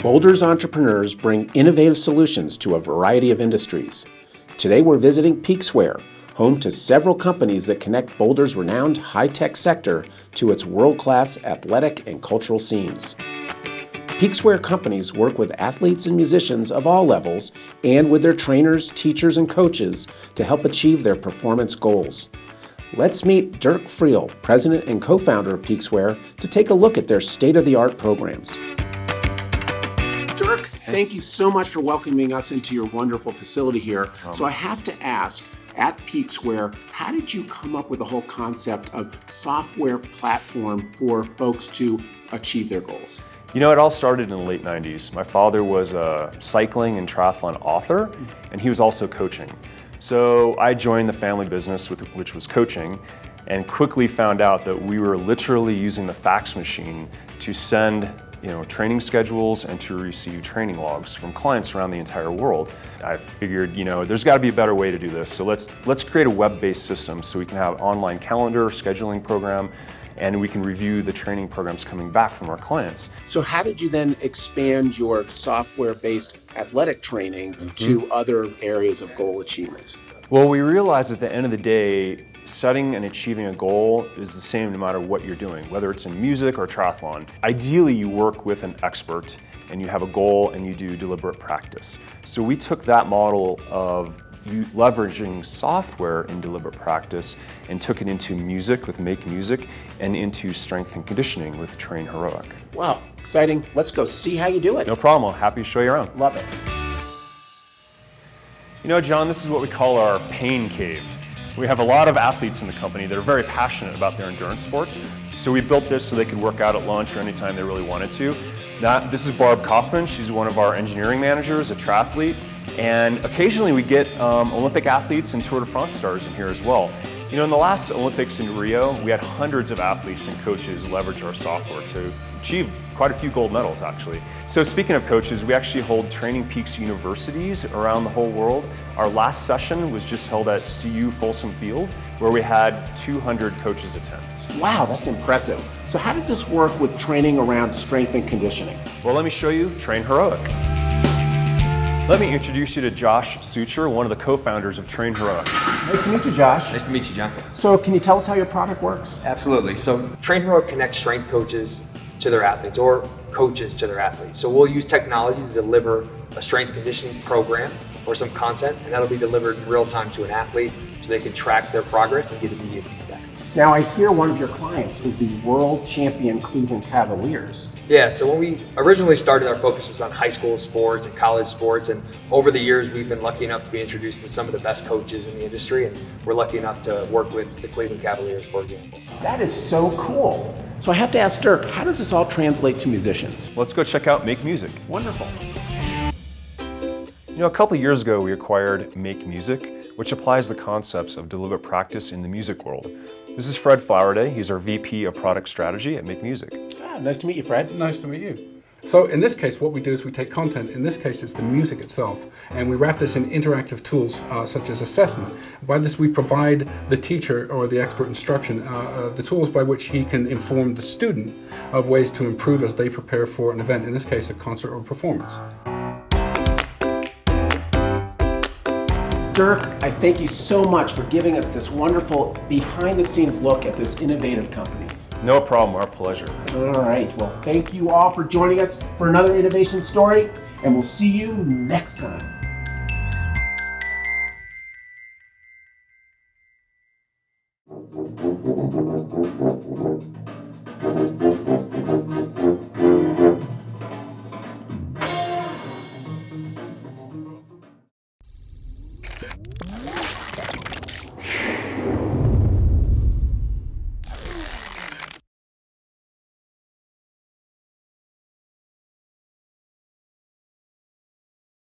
Boulder's entrepreneurs bring innovative solutions to a variety of industries. Today we're visiting Peaksware, home to several companies that connect Boulder's renowned high-tech sector to its world-class athletic and cultural scenes. Peaksware companies work with athletes and musicians of all levels and with their trainers, teachers, and coaches to help achieve their performance goals. Let's meet Dirk Friel, president and co-founder of Peaksware, to take a look at their state-of-the-art programs. Dirk, thank you so much for welcoming us into your wonderful facility here. So I have to ask, at Peaksware, how did you come up with the whole concept of software platform for folks to achieve their goals? You know, it all started in the late 90s. My father was a cycling and triathlon author, and he was also coaching. So I joined the family business, which was coaching, and quickly found out that we were literally using the fax machine to send training schedules and to receive training logs from clients around the entire world. I figured, there's got to be a better way to do this. So let's create a web-based system so we can have online calendar, scheduling program, and we can review the training programs coming back from our clients. So how did you then expand your software-based athletic training to other areas of goal achievement? Well, we realized at the end of the day, setting and achieving a goal is the same no matter what you're doing, whether it's in music or triathlon. Ideally, you work with an expert and you have a goal and you do deliberate practice. So we took that model of leveraging software in deliberate practice and took it into music with MakeMusic and into strength and conditioning with TrainHeroic. Wow, exciting. Let's go see how you do it. No problem. Happy to show you around. Love it. You know, John, this is what we call our pain cave. We have a lot of athletes in the company that are very passionate about their endurance sports. So we built this so they could work out at lunch or anytime they really wanted to. This is Barb Kaufman. She's one of our engineering managers, a triathlete. And occasionally we get Olympic athletes and Tour de France stars in here as well. You know, in the last Olympics in Rio, we had hundreds of athletes and coaches leverage our software to achieve quite a few gold medals, actually. So speaking of coaches, we actually hold TrainingPeaks universities around the whole world. Our last session was just held at CU Folsom Field, where we had 200 coaches attend. Wow, that's impressive. So how does this work with training around strength and conditioning? Well, let me show you TrainHeroic. Let me introduce you to Josh Sucher, one of the co-founders of TrainHeroic. Nice to meet you, Josh. Nice to meet you, John. So can you tell us how your product works? Absolutely. So TrainHeroic connects strength coaches to their athletes or coaches to their athletes. So we'll use technology to deliver a strength conditioning program or some content, and that'll be delivered in real time to an athlete so they can track their progress and get immediate feedback. Now I hear one of your clients is the world champion Cleveland Cavaliers. Yeah, so when we originally started, our focus was on high school sports and college sports, and over the years we've been lucky enough to be introduced to some of the best coaches in the industry, and we're lucky enough to work with the Cleveland Cavaliers, for example. That is so cool. So I have to ask Dirk, how does this all translate to musicians? Let's go check out MakeMusic. Wonderful. You know, a couple of years ago we acquired MakeMusic, which applies the concepts of deliberate practice in the music world. This is Fred Flowerday. He's our VP of Product Strategy at MakeMusic. Nice to meet you, Fred. Nice to meet you. So in this case, what we do is we take content, in this case it's the music itself, and we wrap this in interactive tools such as assessment. By this we provide the teacher or the expert instruction the tools by which he can inform the student of ways to improve as they prepare for an event, in this case a concert or performance. Dirk, I thank you so much for giving us this wonderful behind-the-scenes look at this innovative company. No problem, our pleasure. All right, well, thank you all for joining us for another innovation story, and we'll see you next time.